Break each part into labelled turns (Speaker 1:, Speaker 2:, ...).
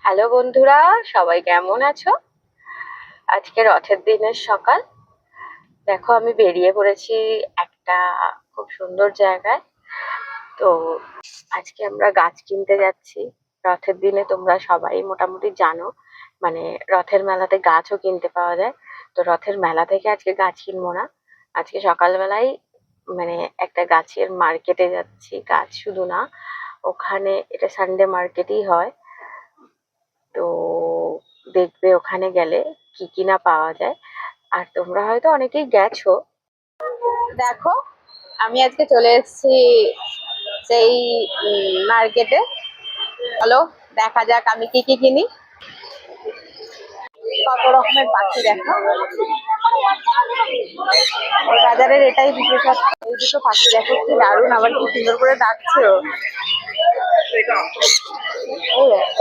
Speaker 1: Hello বন্ধুরা, সবাই কেমন আছো? আজকে রথের দিনের সকাল। দেখো আমি বেরিয়ে পড়েছি একটা খুব সুন্দর জায়গায়। তো আজকে আমরা গাছ কিনতে যাচ্ছি। রথের দিনে তোমরা সবাই মোটামুটি জানো, মানে রথের মেলাতে গাছও কিনতে পাওয়া যায়। তো রথের মেলা থেকে আজকে গাছ কিনবো না, আজকে সকালবেলায় মানে একটা গাছের মার্কেটে যাচ্ছি। গাছ শুধু না, ওখানে এটা সানডে মার্কেটই হয়। তো দেখবে ওখানে গেলে কি কি না পাওয়া যায়। আর তোমরা হয়তো অনেকেই গেছো। দেখো আমি আজকে চলে এসেছি সেই মার্কেটে। চলো দেখা যাক আমি কি কি কিনি। কত রকমের পাখি দেখো, এই বাজারের এটাই বিশেষত্ব। এই দুটো পাখি দেখো কি দারুণ, আবার কি সুন্দর করে ডাকছে।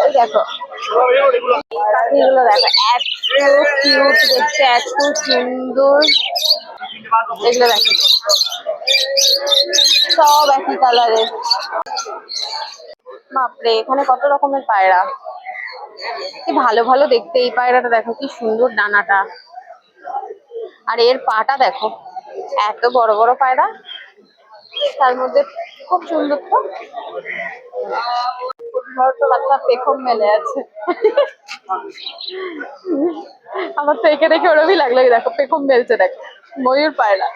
Speaker 1: এই দেখো পাখিগুলো, দেখো এত কিউট দেখতে, এত সুন্দর। এগুলো দেখো সব একই কালারের। বাপরে, এখানে কত রকমের পায়রা, কি ভালো ভালো দেখতে। এই পায়রাটা দেখো কি সুন্দর, ডানাটা আর এর পাটা দেখো, এত বড় বড় পায়রা, তার মধ্যে খুব সুন্দর। তো একটা পেখম মেলে আছে। আমার তো একে দেখে ওরমই লাগলো। দেখো পেখম মেলছে, দেখো ময়ূর পায়রা।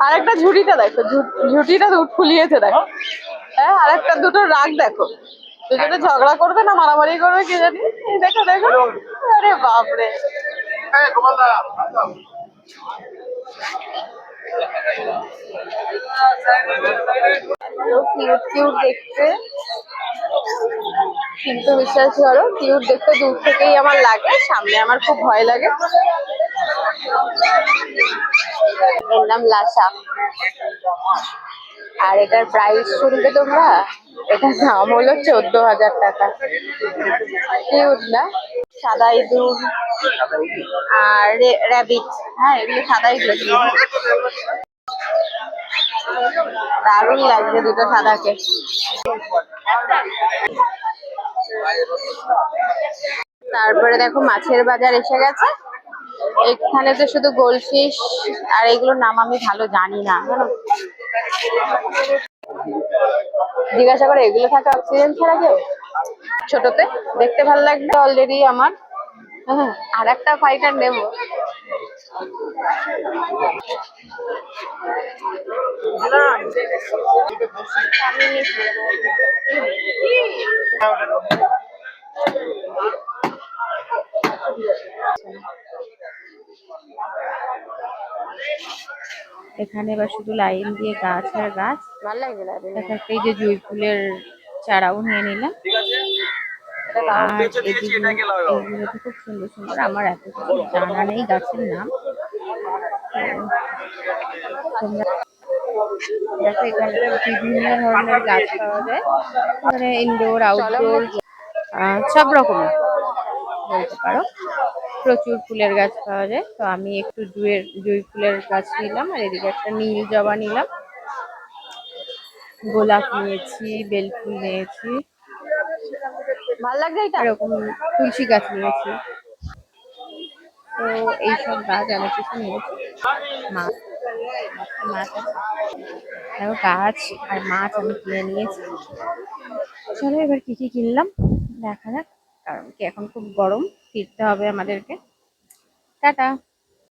Speaker 1: আর একটা ঝুড়িটা দেখো, ঝুঁটিটা ফুলিয়েছে দেখো। হ্যাঁ, আর একটা দুটো রাগ দেখো, দুজনে ঝগড়া করবে না মারামারি করবে কে জানি। এই দেখো দেখো, আরে বাপরে। কিউট কিউট দেখতে, কিন্তু বিশ্বাস করো কিউট দেখতে দূর থেকেই আমার লাগে, সামনে আমার খুব ভয় লাগে। এর নাম লাসা, আর এটার প্রাইস শুনবে তোমরা, এটার দাম হলো 14,000 টাকা। কিউট না? সাদা ইঁদুর আর র্যাবিট, হ্যাঁ এগুলো সাদা ইঁদুর। দারুণ লাগছে দুটো সাদাকে। তারপরে দেখো মাছের বাজার এসে গেছে। এখানে তো শুধু গোলফিশ, আর এগুলোর নাম আমি ভালো জানি না, জানো। জিজ্ঞাসা করে এগুলো থাকে অক্সিজেন ছাড়া কেউ। ছোটতে দেখতে ভালো লাগবে অলরেডি আমার। হ্যাঁ, আর একটা ফাইটার নেবো। এখানে এবার শুধু লাইন দিয়ে গাছ আর গাছ। ভালো লাগছে দেখা, এই যে জুঁই ফুলের চারাও নিয়ে নিলাম। আর এগুলো তো খুব সুন্দর সুন্দর, আমার এত কিছু জানা নেই গাছের নাম। তোমরা দেখো এখানে বিভিন্ন ধরনের গাছ পাওয়া যায়, মানে ইনডোর আউটডোর সব রকমের বলতে পারো। প্রচুর ফুলের গাছ পাওয়া যায়। তো আমি একটু জুঁই ফুলের গাছ নিলাম, আর এদিকে একটা নীল জবা নিলাম, গোলাপ নিয়েছি, বেলফুল নিয়েছি, ভালো লাগছে এটা, এরকম তুলসী গাছ নিয়েছি। তো এইসব গাছ অনেক কিছু নিয়েছি। মাছ মাছ দেখো, গাছ আর মাছ আমি কিনে নিয়েছি। চলো এবার কি কি কিনলাম দেখা যাক, কারণ কি এখন খুব গরম, ফিরতে হবে আমাদেরকে। টাটা।